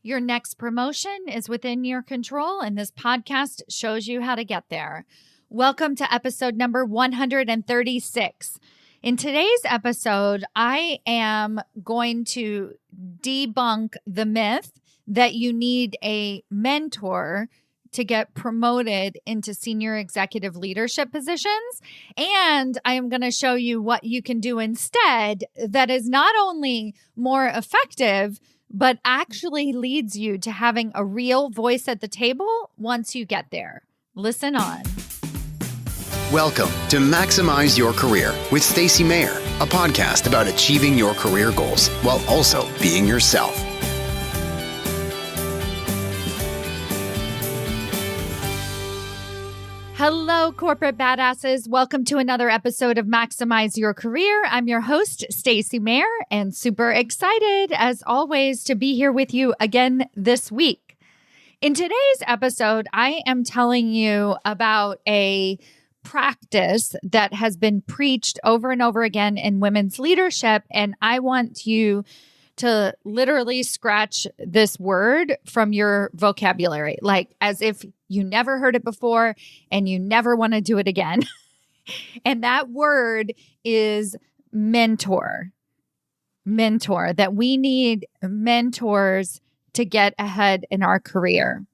Your next promotion is within your control, and this podcast shows you how to get there. Welcome to episode number 136. In today's episode, I am going to debunk the myth that you need a mentor to get promoted into senior executive leadership positions. And I am going to show you what you can do instead that is not only more effective, but actually leads you to having a real voice at the table once you get there. Listen on. Welcome to Maximize Your Career with Stacy Mayer, a podcast about achieving your career goals while also being yourself. Hello, corporate badasses. Welcome to another episode of Maximize Your Career. I'm your host, Stacy Mayer, and super excited, as always, to be here with you again this week. In today's episode, I am telling you about a practice that has been preached over and over again in women's leadership, and I want you to literally scratch this word from your vocabulary, like as if you never heard it before and you never want to do it again. And that word is mentor. Mentor, that we need mentors to get ahead in our career.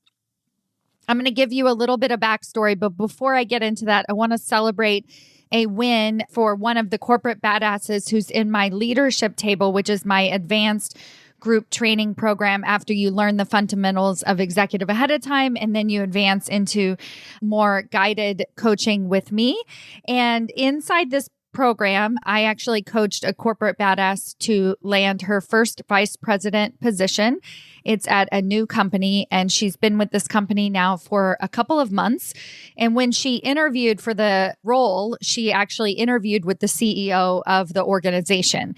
I'm going to give you a little bit of backstory, but before I get into that, I want to celebrate a win for one of the corporate badasses who's in my leadership table, which is my advanced group training program after you learn the fundamentals of executive ahead of time, and then you advance into more guided coaching with me. And inside this program, I actually coached a corporate badass to land her first vice president position. It's at a new company, and she's been with this company now for a couple of months. And when she interviewed for the role, she actually interviewed with the CEO of the organization.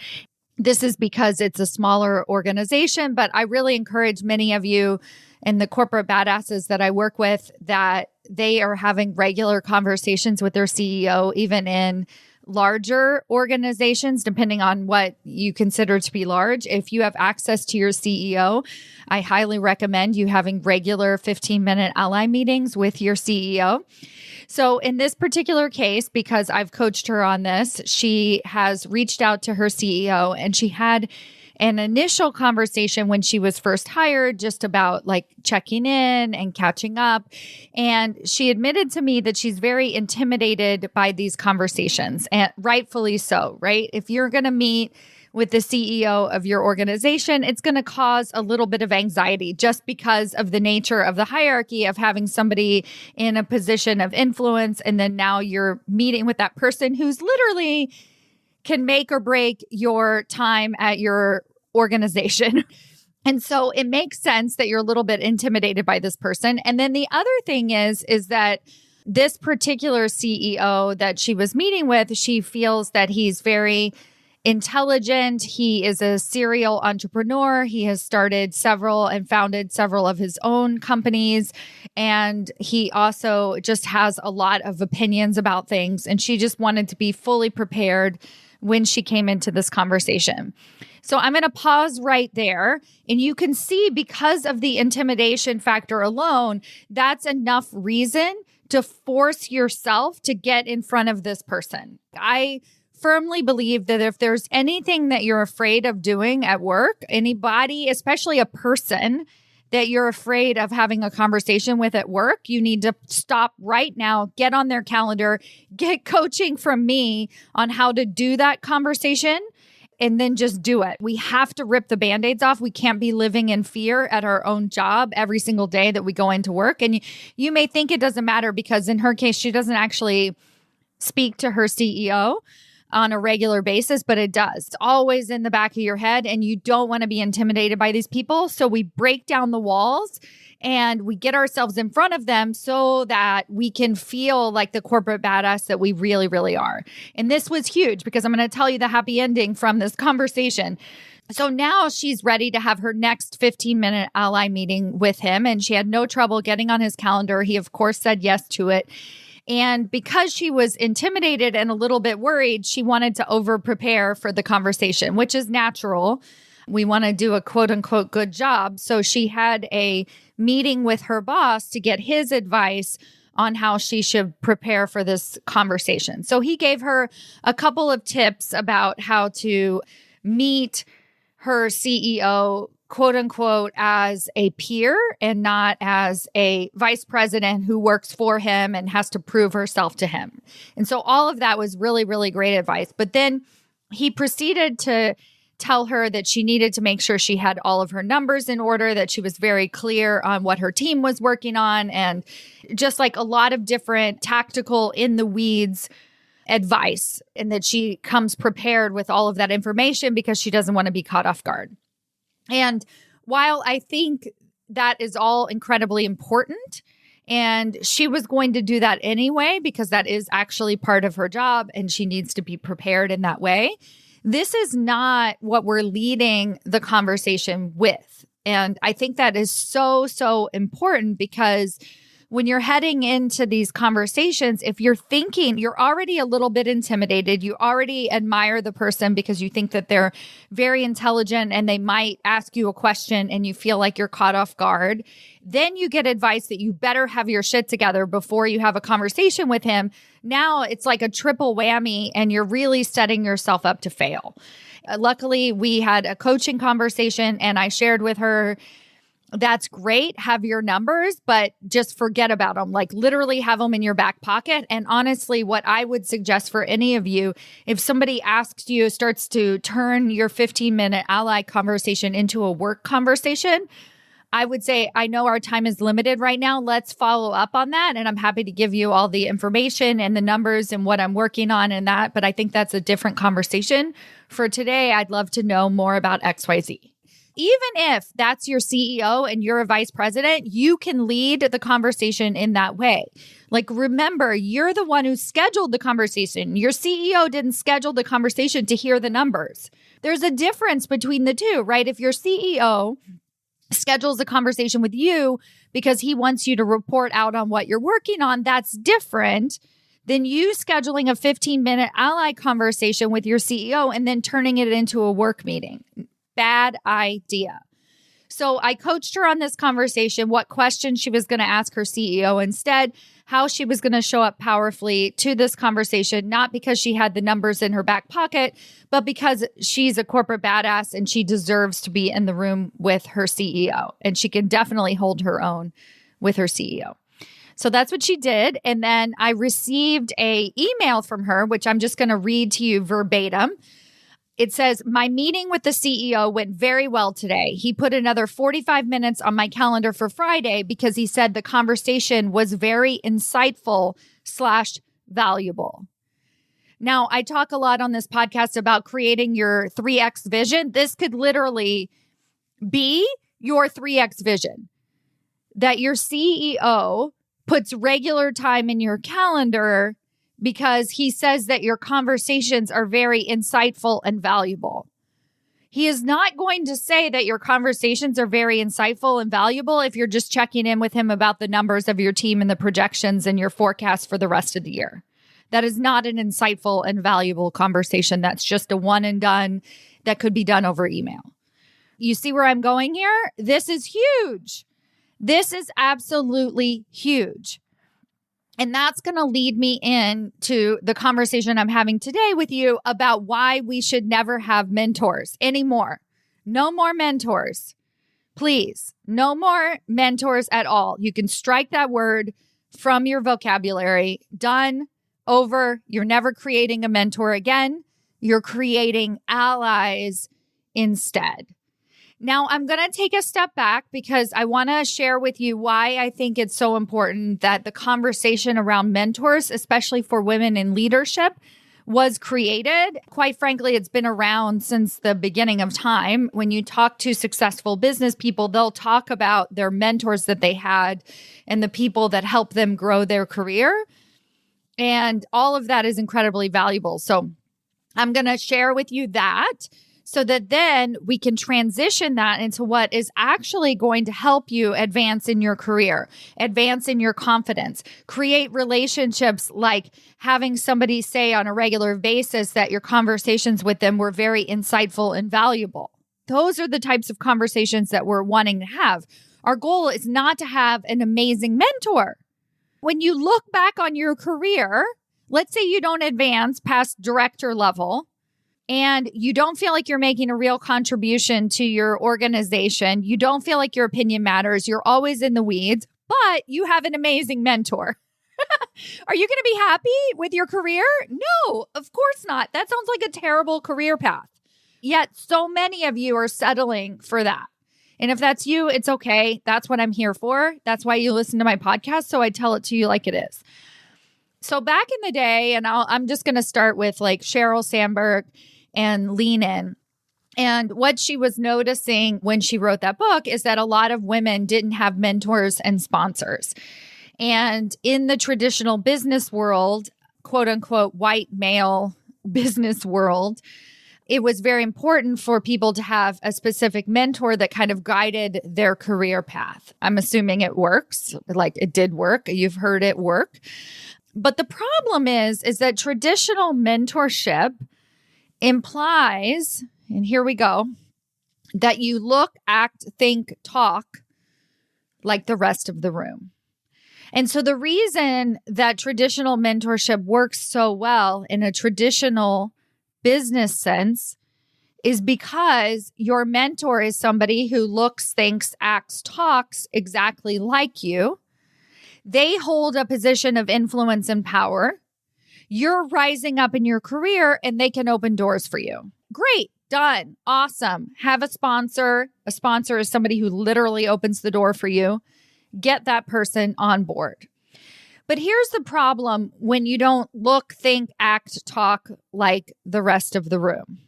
This is because it's a smaller organization, but I really encourage many of you and the corporate badasses that I work with that they are having regular conversations with their CEO, even in larger organizations, depending on what you consider to be large. If you have access to your CEO, I highly recommend you having regular 15-minute ally meetings with your CEO. So in this particular case, because I've coached her on this, she has reached out to her CEO and she had an initial conversation when she was first hired, just about like checking in and catching up. And she admitted to me that she's very intimidated by these conversations, and rightfully so, right? If you're going to meet with the CEO of your organization, it's going to cause a little bit of anxiety just because of the nature of the hierarchy of having somebody in a position of influence. And then now you're meeting with that person who's literally can make or break your time at your organization. And so it makes sense that you're a little bit intimidated by this person. And then the other thing is that this particular CEO that she was meeting with, she feels that he's very intelligent. He is a serial entrepreneur. He has started several and founded several of his own companies. And he also just has a lot of opinions about things. And she just wanted to be fully prepared when she came into this conversation. So I'm going to pause right there. And you can see, because of the intimidation factor alone, that's enough reason to force yourself to get in front of this person. I firmly believe that if there's anything that you're afraid of doing at work, anybody, especially a person that you're afraid of having a conversation with at work, you need to stop right now, get on their calendar, get coaching from me on how to do that conversation, and then just do it. We have to rip the Band-Aids off. We can't be living in fear at our own job every single day that we go into work. And you may think it doesn't matter because in her case, she doesn't actually speak to her CEO on a regular basis, but it does. It's always in the back of your head, and you don't want to be intimidated by these people. So we break down the walls and we get ourselves in front of them so that we can feel like the corporate badass that we really, really are. And this was huge because I'm going to tell you the happy ending from this conversation. So now she's ready to have her next 15-minute ally meeting with him, and she had no trouble getting on his calendar. He, of course, said yes to it. And because she was intimidated and a little bit worried, she wanted to over prepare for the conversation, which is natural. we want to do a quote unquote good job. So she had a meeting with her boss to get his advice on how she should prepare for this conversation. So he gave her a couple of tips about how to meet her CEO, quote unquote, as a peer and not as a vice president who works for him and has to prove herself to him. And so all of that was really, really great advice. But then he proceeded to tell her that she needed to make sure she had all of her numbers in order, that she was very clear on what her team was working on, and just like a lot of different tactical in the weeds advice, and that she comes prepared with all of that information because she doesn't want to be caught off guard. And while I think that is all incredibly important, and she was going to do that anyway, because that is actually part of her job and she needs to be prepared in that way, this is not what we're leading the conversation with. And I think that is so, so important, because when you're heading into these conversations, if you're thinking you're already a little bit intimidated, you already admire the person because you think that they're very intelligent and they might ask you a question and you feel like you're caught off guard, then you get advice that you better have your shit together before you have a conversation with him. Now it's like a triple whammy and you're really setting yourself up to fail. Luckily, we had a coaching conversation and I shared with her, that's great, have your numbers, but just forget about them. Like literally have them in your back pocket. And honestly, what I would suggest for any of you, if somebody asks you, starts to turn your 15-minute ally conversation into a work conversation, I would say, I know our time is limited right now. Let's follow up on that. And I'm happy to give you all the information and the numbers and what I'm working on and that. But I think that's a different conversation. For today, I'd love to know more about XYZ. Even if that's your CEO and you're a vice president, you can lead the conversation in that way. Like, remember, you're the one who scheduled the conversation. Your CEO didn't schedule the conversation to hear the numbers. There's a difference between the two, right? If your CEO schedules a conversation with you because he wants you to report out on what you're working on, that's different than you scheduling a 15-minute ally conversation with your CEO and then turning it into a work meeting. Bad idea. So I coached her on this conversation, what questions she was going to ask her CEO instead, how she was going to show up powerfully to this conversation, not because she had the numbers in her back pocket, but because she's a corporate badass and she deserves to be in the room with her CEO. And she can definitely hold her own with her CEO. So that's what she did. And then I received an email from her, which I'm just going to read to you verbatim. It says, my meeting with the CEO went very well today. He put another 45 minutes on my calendar for Friday because he said the conversation was very insightful/valuable. Now, I talk a lot on this podcast about creating your 3X vision. This could literally be your 3X vision, that your CEO puts regular time in your calendar because he says that your conversations are very insightful and valuable. He is not going to say that your conversations are very insightful and valuable if you're just checking in with him about the numbers of your team and the projections and your forecast for the rest of the year. That is not an insightful and valuable conversation. That's just a one and done that could be done over email. You see where I'm going here? This is huge. This is absolutely huge. And that's going to lead me into the conversation I'm having today with you about why we should never have mentors anymore. No more mentors. Please, no more mentors at all. You can strike that word from your vocabulary. Done, over. You're never creating a mentor again. You're creating allies instead. Now, I'm going to take a step back because I want to share with you why I think it's so important that the conversation around mentors, especially for women in leadership, was created. Quite frankly, it's been around since the beginning of time. When you talk to successful business people, they'll talk about their mentors that they had and the people that helped them grow their career. And all of that is incredibly valuable. So I'm going to share with you that, so that then we can transition that into what is actually going to help you advance in your career, advance in your confidence, create relationships like having somebody say on a regular basis that your conversations with them were very insightful and valuable. Those are the types of conversations that we're wanting to have. Our goal is not to have an amazing mentor. When you look back on your career, let's say you don't advance past director level and you don't feel like you're making a real contribution to your organization. You don't feel like your opinion matters. You're always in the weeds, but you have an amazing mentor. Are you going to be happy with your career? No, of course not. That sounds like a terrible career path. Yet so many of you are settling for that. And if that's you, it's okay. That's what I'm here for. That's why you listen to my podcast. So I tell it to you like it is. So back in the day, and I'm just going to start with like Sheryl Sandberg and Lean In. And what she was noticing when she wrote that book is that a lot of women didn't have mentors and sponsors. And in the traditional business world, quote unquote, white male business world, it was very important for people to have a specific mentor that kind of guided their career path. I'm assuming it works, like it did work. You've heard it work. But the problem is that traditional mentorship implies, and here we go, that you look, act, think, talk like the rest of the room. And so the reason that traditional mentorship works so well in a traditional business sense is because your mentor is somebody who looks, thinks, acts, talks exactly like you. They hold a position of influence and power. You're rising up in your career and they can open doors for you. Great. Done. Awesome. Have a sponsor. A sponsor is somebody who literally opens the door for you. Get that person on board. But here's the problem when you don't look, think, act, talk like the rest of the room.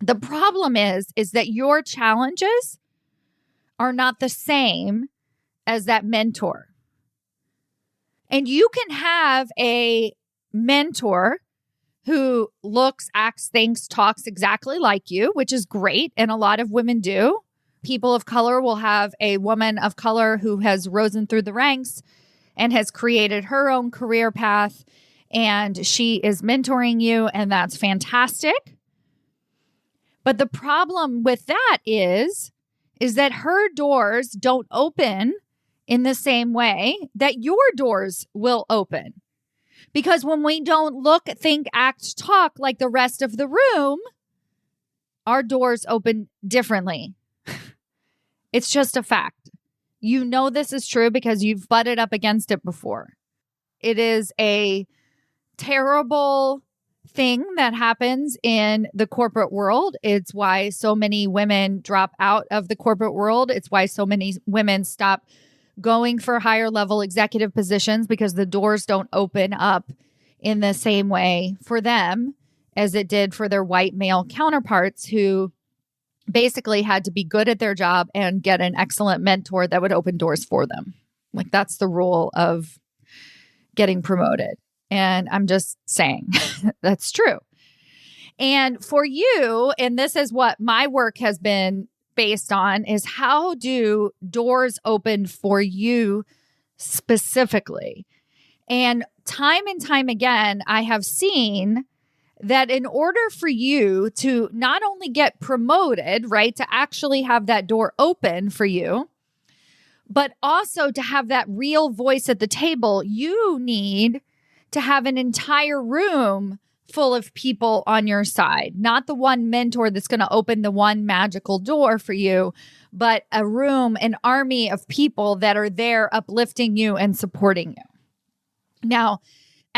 The problem is that your challenges are not the same as that mentor. And you can have a mentor who looks, acts, thinks, talks exactly like you, which is great. And a lot of women do. People of color will have a woman of color who has risen through the ranks and has created her own career path, and she is mentoring you, and that's fantastic. But the problem with that is that her doors don't open in the same way that your doors will open. Because when we don't look, think, act, talk like the rest of the room, our doors open differently. It's just a fact. You know this is true because you've butted up against it before. It is a terrible thing that happens in the corporate world. It's why so many women drop out of the corporate world. It's why so many women stop going for higher level executive positions because the doors don't open up in the same way for them as it did for their white male counterparts who basically had to be good at their job and get an excellent mentor that would open doors for them. Like that's the rule of getting promoted. And I'm just saying that's true. And for you, and this is what my work has been based on, is how do doors open for you specifically? And time again, I have seen that in order for you to not only get promoted, right, to actually have that door open for you, but also to have that real voice at the table, you need to have an entire room full of people on your side, not the one mentor that's going to open the one magical door for you, but a room, an army of people that are there uplifting you and supporting you. Now,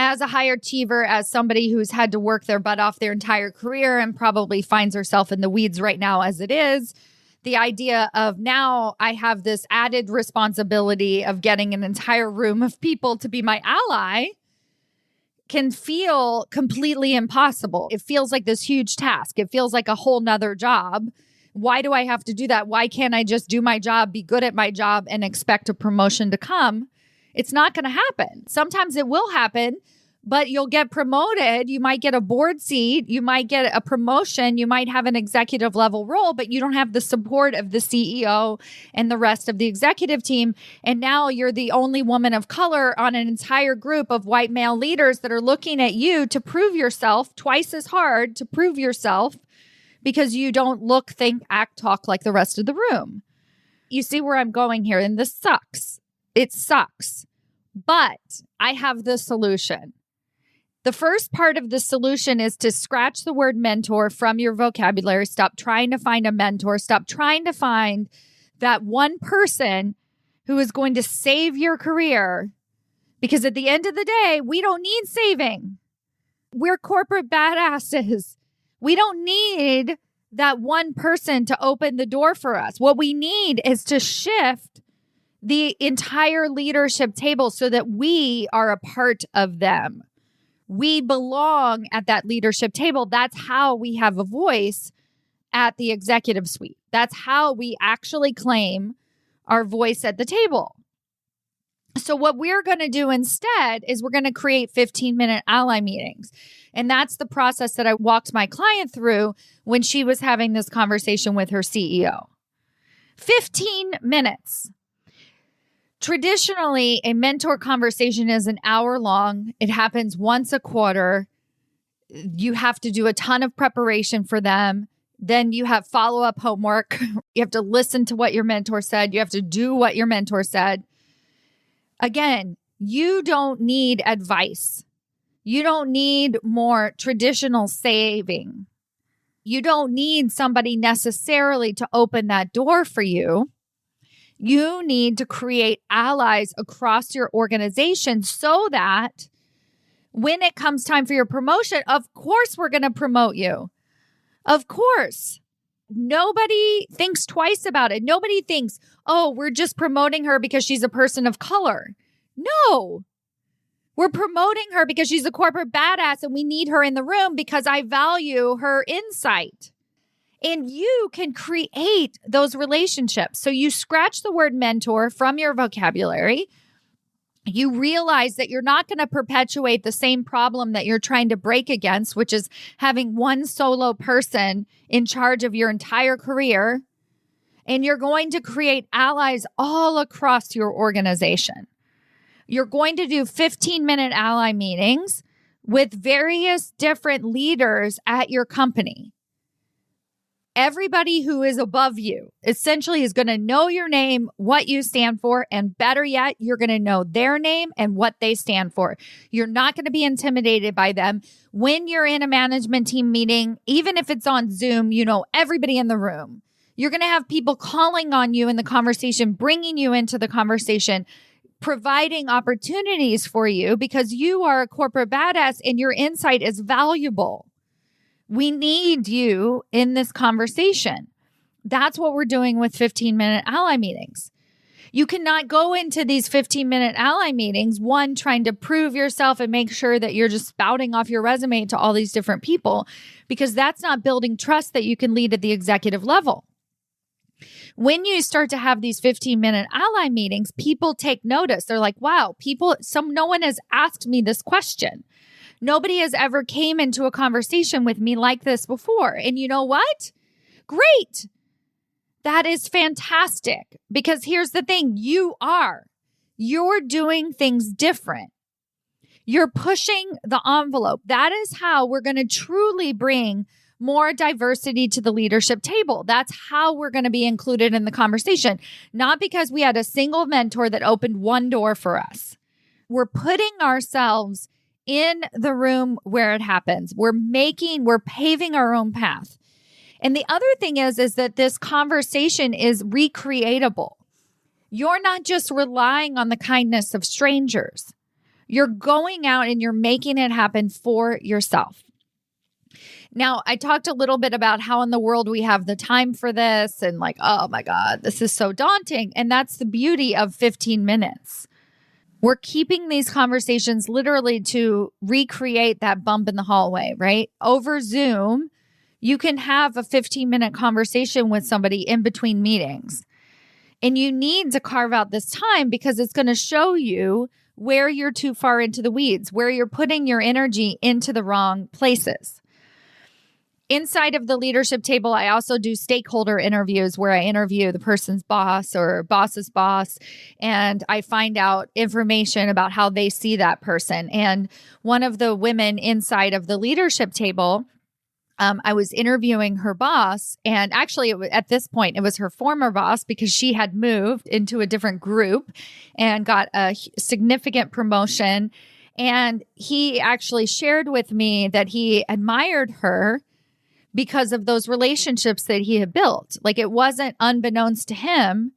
as a high achiever, as somebody who's had to work their butt off their entire career and probably finds herself in the weeds right now as it is, the idea of now I have this added responsibility of getting an entire room of people to be my ally can feel completely impossible. It feels like this huge task. It feels like a whole nother job. Why do I have to do that? Why can't I just do my job, be good at my job, and expect a promotion to come? It's not going to happen. Sometimes it will happen, but you'll get promoted. You might get a board seat. You might get a promotion. You might have an executive level role, but you don't have the support of the CEO and the rest of the executive team. And now you're the only woman of color on an entire group of white male leaders that are looking at you to prove yourself twice as hard to prove yourself because you don't look, think, act, talk like the rest of the room. You see where I'm going here, and this sucks. It sucks. But I have the solution. The first part of the solution is to scratch the word mentor from your vocabulary. Stop trying to find a mentor. Stop trying to find that one person who is going to save your career. Because at the end of the day, we don't need saving. We're corporate badasses. We don't need that one person to open the door for us. What we need is to shift the entire leadership table so that we are a part of them. We belong at that leadership table. That's how we have a voice at the executive suite. That's how we actually claim our voice at the table. So what we're going to do instead is we're going to create 15-minute ally meetings. And that's the process that I walked my client through when she was having this conversation with her CEO. 15 minutes. Traditionally, a mentor conversation is an hour long. It happens once a quarter. You have to do a ton of preparation for them. Then you have follow-up homework. You have to listen to what your mentor said. You have to do what your mentor said. Again, you don't need advice. You don't need more traditional saving. You don't need somebody necessarily to open that door for you. You need to create allies across your organization so that when it comes time for your promotion, of course, we're going to promote you. Of course. Nobody thinks twice about it. Nobody thinks, oh, we're just promoting her because she's a person of color. No, we're promoting her because she's a corporate badass and we need her in the room because I value her insight. And you can create those relationships. So you scratch the word mentor from your vocabulary. You realize that you're not going to perpetuate the same problem that you're trying to break against, which is having one solo person in charge of your entire career. And you're going to create allies all across your organization. You're going to do 15-minute ally meetings with various different leaders at your company. Everybody who is above you essentially is going to know your name, what you stand for, and better yet, you're going to know their name and what they stand for. You're not going to be intimidated by them. When you're in a management team meeting, even if it's on Zoom, you know everybody in the room. You're going to have people calling on you in the conversation, bringing you into the conversation, providing opportunities for you because you are a corporate badass and your insight is valuable. We need you in this conversation. That's what we're doing with 15-minute ally meetings. You cannot go into these 15-minute ally meetings, one, trying to prove yourself and make sure that you're just spouting off your resume to all these different people, because that's not building trust that you can lead at the executive level. When you start to have these 15-minute ally meetings, people take notice. They're like, wow, no one has asked me this question. Nobody has ever came into a conversation with me like this before. And you know what? Great. That is fantastic. Because here's the thing. You're doing things different. You're pushing the envelope. That is how we're going to truly bring more diversity to the leadership table. That's how we're going to be included in the conversation. Not because we had a single mentor that opened one door for us. We're putting ourselves in the room where it happens. We're paving our own path. And the other thing is that this conversation is recreatable. You're not just relying on the kindness of strangers. You're going out and you're making it happen for yourself. Now, I talked a little bit about how in the world we have the time for this and like, oh my God, this is so daunting. And that's the beauty of 15 minutes. We're keeping these conversations literally to recreate that bump in the hallway, right? Over Zoom, you can have a 15-minute conversation with somebody in between meetings. And you need to carve out this time because it's going to show you where you're too far into the weeds, where you're putting your energy into the wrong places. Inside of the leadership table, I also do stakeholder interviews where I interview the person's boss or boss's boss, and I find out information about how they see that person. And one of the women inside of the leadership table, I was interviewing her boss, and actually at this point, it was her former boss because she had moved into a different group and got a significant promotion. And he actually shared with me that he admired her because of those relationships that he had built. Like, it wasn't unbeknownst to him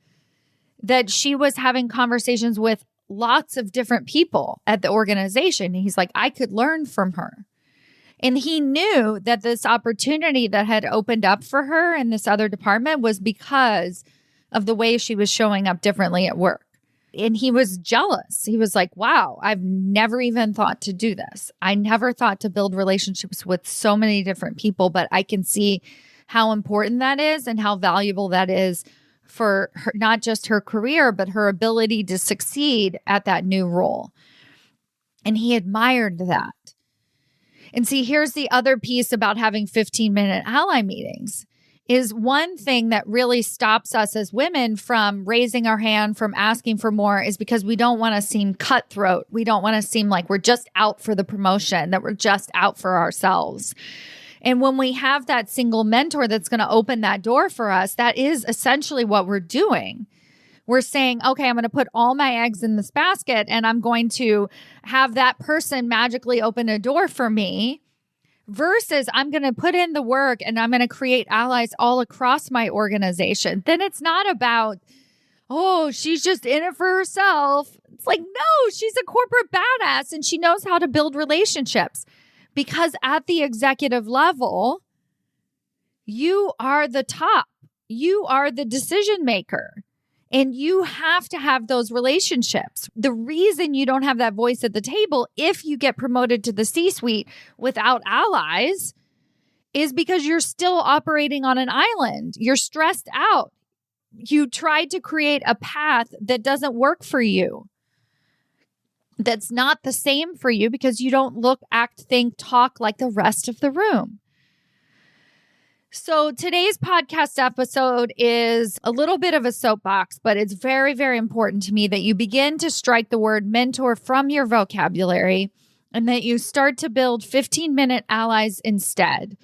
that she was having conversations with lots of different people at the organization. And he's like, I could learn from her. And he knew that this opportunity that had opened up for her in this other department was because of the way she was showing up differently at work. And he was jealous. He was like, wow, I've never even thought to do this. I never thought to build relationships with so many different people, but I can see how important that is and how valuable that is for her, not just her career, but her ability to succeed at that new role. And he admired that. And see, here's the other piece about having 15-minute ally meetings is one thing that really stops us as women from raising our hand, from asking for more, is because we don't want to seem cutthroat. We don't want to seem like we're just out for the promotion, that we're just out for ourselves. And when we have that single mentor that's going to open that door for us, that is essentially what we're doing. We're saying, okay, I'm going to put all my eggs in this basket and I'm going to have that person magically open a door for me, versus I'm going to put in the work and I'm going to create allies all across my organization. Then it's not about, oh, she's just in it for herself. It's like, no, she's a corporate badass and she knows how to build relationships. Because at the executive level, you are the top. You are the decision maker. And you have to have those relationships. The reason you don't have that voice at the table if you get promoted to the C-suite without allies is because you're still operating on an island. You're stressed out. You tried to create a path that doesn't work for you. That's not the same for you because you don't look, act, think, talk like the rest of the room. So today's podcast episode is a little bit of a soapbox, but it's very, very important to me that you begin to strike the word mentor from your vocabulary and that you start to build 15-minute allies instead.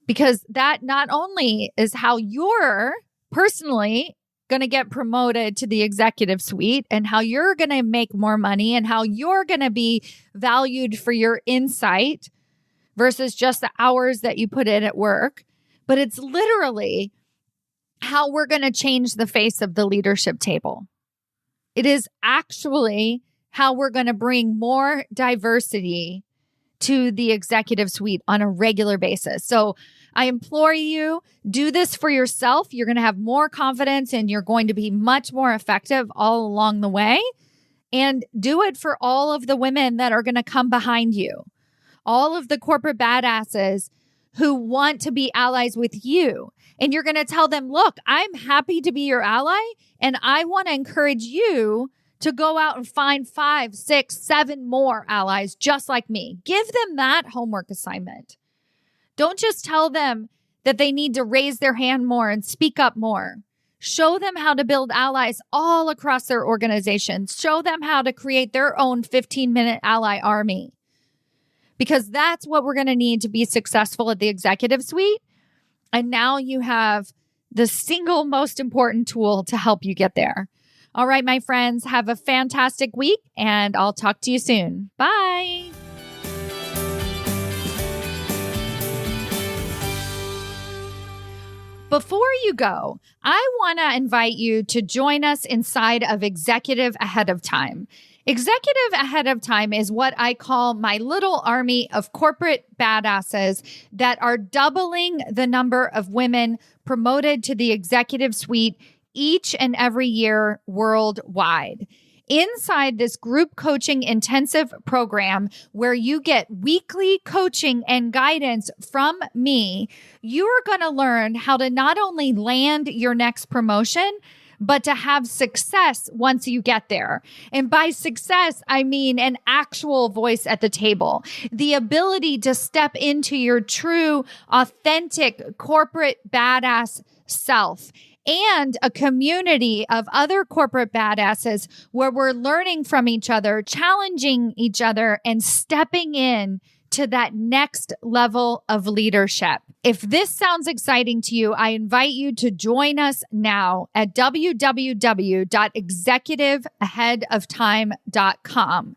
Because that not only is how you're personally going to get promoted to the executive suite and how you're going to make more money and how you're going to be valued for your insight versus just the hours that you put in at work, but it's literally how we're going to change the face of the leadership table. It is actually how we're going to bring more diversity to the executive suite on a regular basis. So I implore you, do this for yourself. You're going to have more confidence and you're going to be much more effective all along the way. And do it for all of the women that are going to come behind you. All of the corporate badasses who want to be allies with you. And you're going to tell them, look, I'm happy to be your ally. And I want to encourage you to go out and find 5, 6, 7 more allies just like me. Give them that homework assignment. Don't just tell them that they need to raise their hand more and speak up more. Show them how to build allies all across their organization. Show them how to create their own 15-minute ally army. Because that's what we're going to need to be successful at the executive suite. And now you have the single most important tool to help you get there. All right, my friends, have a fantastic week and I'll talk to you soon. Bye. Before you go, I want to invite you to join us inside of Executive Ahead of Time. Executive Ahead of Time is what I call my little army of corporate badasses that are doubling the number of women promoted to the executive suite each and every year worldwide. Inside this group coaching intensive program where you get weekly coaching and guidance from me, you're going to learn how to not only land your next promotion, but to have success once you get there. And by success, I mean an actual voice at the table, the ability to step into your true, authentic corporate badass self, and a community of other corporate badasses where we're learning from each other, challenging each other, and stepping in to to that next level of leadership. If this sounds exciting to you, I invite you to join us now at www.executiveaheadoftime.com.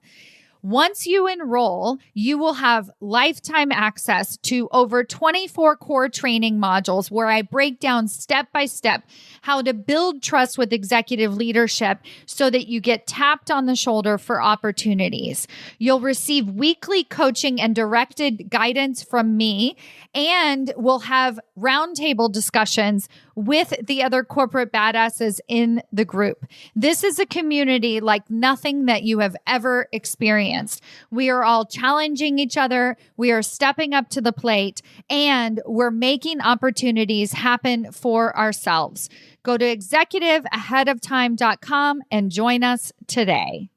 Once you enroll, you will have lifetime access to over 24 core training modules where I break down step by step how to build trust with executive leadership so that you get tapped on the shoulder for opportunities. You'll receive weekly coaching and directed guidance from me, and we'll have roundtable discussions with the other corporate badasses in the group. This is a community like nothing that you have ever experienced. We are all challenging each other. We are stepping up to the plate, and we're making opportunities happen for ourselves. Go to executiveaheadoftime.com and join us today.